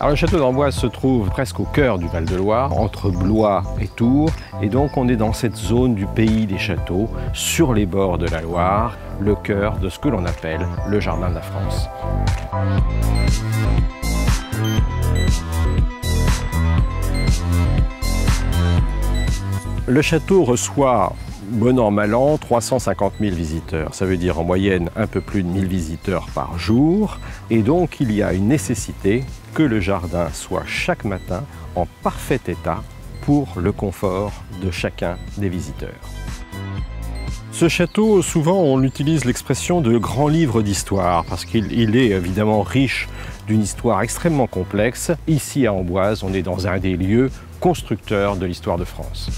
Alors le château d'Amboise se trouve presque au cœur du Val-de-Loire, entre Blois et Tours, et donc on est dans cette zone du pays des châteaux, sur les bords de la Loire, le cœur de ce que l'on appelle le Jardin de la France. Le château reçoit, bon an, mal an, 350 000 visiteurs. Ça veut dire en moyenne un peu plus de 1000 visiteurs par jour. Et donc il y a une nécessité que le jardin soit chaque matin en parfait état pour le confort de chacun des visiteurs. Ce château, souvent on utilise l'expression de grand livre d'histoire parce qu'il est évidemment riche d'une histoire extrêmement complexe. Ici à Amboise, on est dans un des lieux constructeurs de l'histoire de France.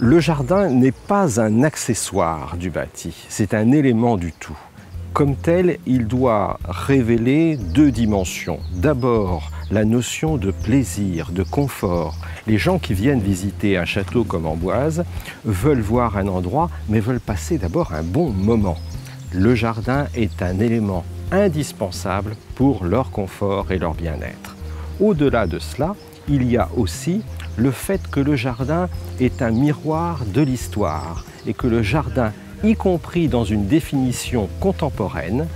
Le jardin n'est pas un accessoire du bâti, c'est un élément du tout. Comme tel, il doit révéler deux dimensions. D'abord, la notion de plaisir, de confort. Les gens qui viennent visiter un château comme Amboise veulent voir un endroit, mais veulent passer d'abord un bon moment. Le jardin est un élément indispensable pour leur confort et leur bien-être. Au-delà de cela, il y a aussi le fait que le jardin est un miroir de l'histoire et que le jardin, y compris dans une définition contemporaine,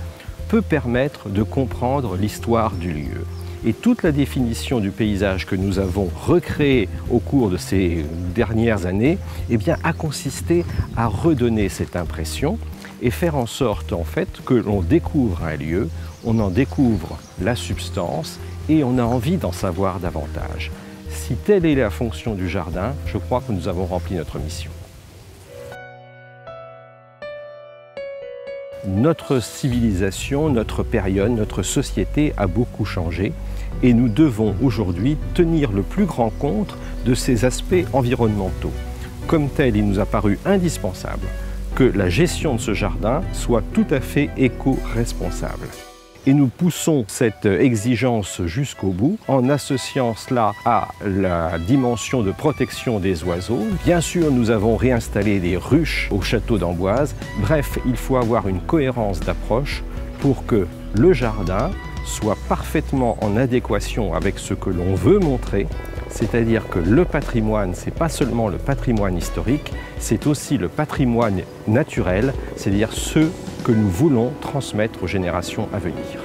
peut permettre de comprendre l'histoire du lieu. Et toute la définition du paysage que nous avons recréé au cours de ces dernières années, eh bien, a consisté à redonner cette impression et faire en sorte en fait que l'on découvre un lieu, on en découvre la substance et on a envie d'en savoir davantage. Si telle est la fonction du jardin, je crois que nous avons rempli notre mission. Notre civilisation, notre période, notre société a beaucoup changé et nous devons aujourd'hui tenir le plus grand compte de ces aspects environnementaux. Comme tel, il nous a paru indispensable que la gestion de ce jardin soit tout à fait éco-responsable. Et nous poussons cette exigence jusqu'au bout en associant cela à la dimension de protection des oiseaux. Bien sûr, nous avons réinstallé des ruches au château d'Amboise. Bref, il faut avoir une cohérence d'approche pour que le jardin soit parfaitement en adéquation avec ce que l'on veut montrer. C'est-à-dire que le patrimoine, ce n'est pas seulement le patrimoine historique, c'est aussi le patrimoine naturel, c'est-à-dire ce que nous voulons transmettre aux générations à venir.